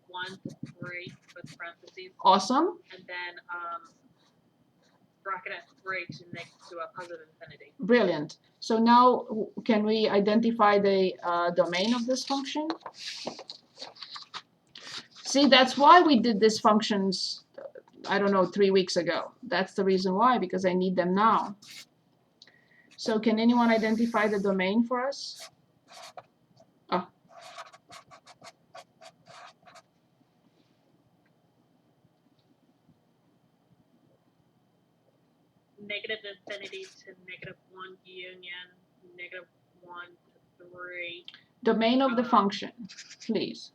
1 to 3 with parentheses, Awesome. and then bracket at 3 to a positive infinity. Brilliant. So now can we identify the domain of this function? See, that's why we did these functions, I don't know, 3 weeks ago. That's the reason why, because I need them now. So can anyone identify the domain for us? Oh. Negative infinity to -1 union, -1 to 3. Domain of the function, please.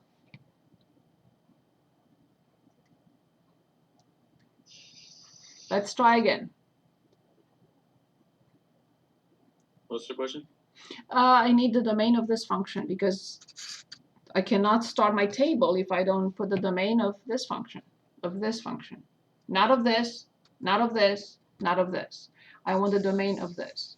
Let's try again. What's the question? I need the domain of this function because I cannot start my table if I don't put the domain of this function, Not of this, not of this, not of this. I want the domain of this.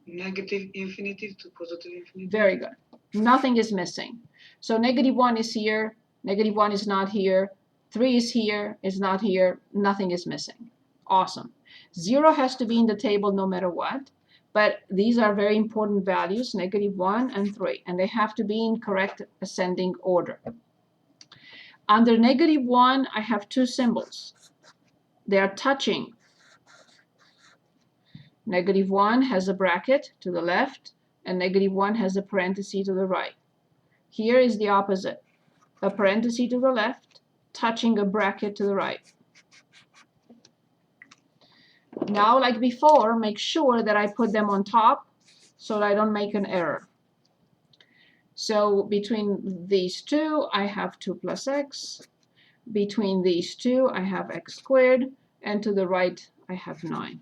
Negative infinity to positive infinity. Very good. Nothing is missing. So -1 is here, -1 is not here, 3 is here, is not here, nothing is missing. Awesome. 0 has to be in the table no matter what, but these are very important values, -1 and 3, and they have to be in correct ascending order. Under -1, I have two symbols. They are touching. -1 has a bracket to the left, and -1 has a parenthesis to the right. Here is the opposite. A parenthesis to the left, touching a bracket to the right. Now, like before, make sure that I put them on top so that I don't make an error. So between these two, I have 2 plus x. Between these two, I have x squared. And to the right, I have 9.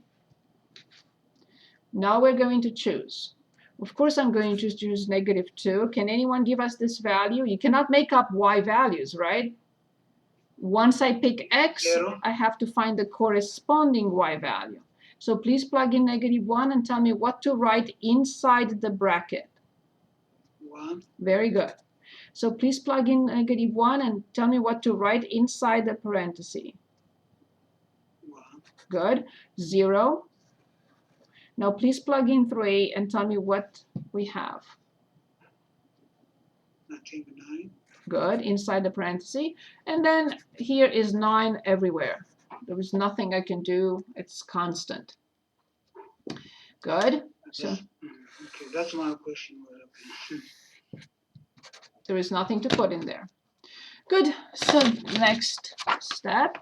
Now we're going to choose. Of course, I'm going to choose -2. Can anyone give us this value? You cannot make up y values, right? Once I pick x, 0. I have to find the corresponding y value. So please plug in -1 and tell me what to write inside the bracket. 1. Very good. So please plug in -1 and tell me what to write inside the parenthesis. 1. Good. 0. Now please plug in 3 and tell me what we have. Nothing. 9. Good, inside the parenthesis. And then here is 9 everywhere. There is nothing I can do. It's constant. Good. So Okay, that's my question. there is nothing to put in there. Good. So next step,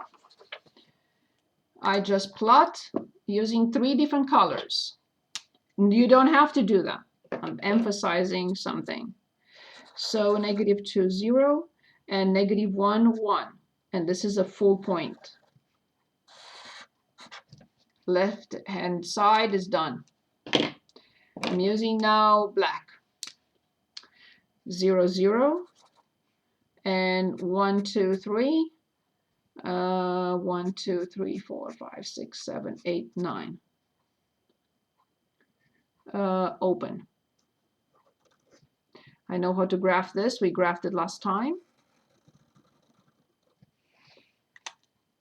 I just plot using 3 different colors. You don't have to do that. I'm emphasizing something. So -2, 0, and -1, 1. And this is a full point. Left hand side is done. I'm using now black. 0, 0, and 1, 2, 3. 1, 2, 3, 4, 5, 6, 7, 8, 9. Open. I know how to graph this. We graphed it last time.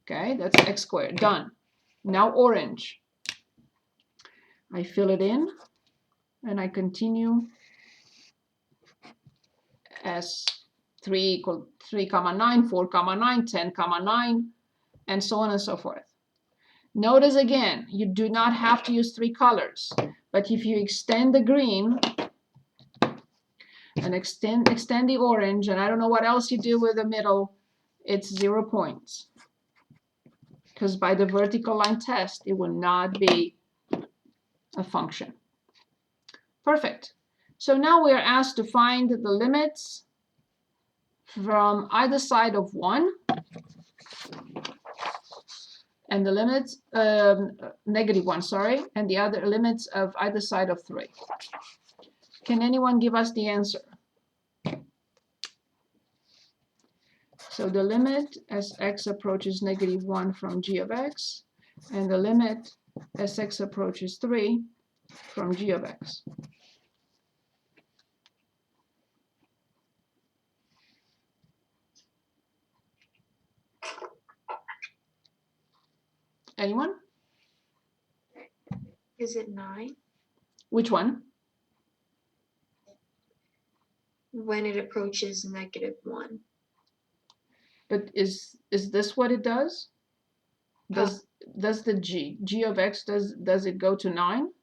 Okay, that's x squared. Done. Now orange. I fill it in, and I continue as 3 equal 3, 9, 4, 9, 10, 9, and so on and so forth. Notice again, you do not have to use 3 colors, but if you extend the green and extend the orange, and I don't know what else you do with the middle, it's 0 points. Because by the vertical line test, it will not be a function. Perfect. So now we are asked to find the limits from either side of 1 and the limits, -1, sorry, and the other limits of either side of 3. Can anyone give us the answer? So the limit as x approaches -1 from g of x, and the limit as x approaches 3 from g of x. Anyone? Is it 9? Which one? When it approaches -1. But is this what it does? Does the g of x, does it go to 9?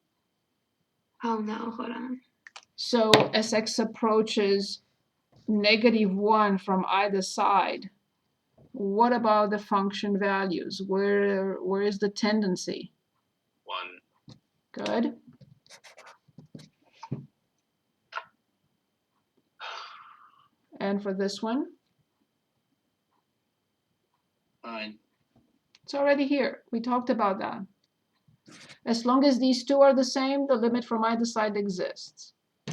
Oh no, hold on. So as x approaches -1 from either side, what about the function values? Where is the tendency? 1. Good. And for this one, 9. it's already here. We talked about that. As long as these two are the same, the limit from either side exists.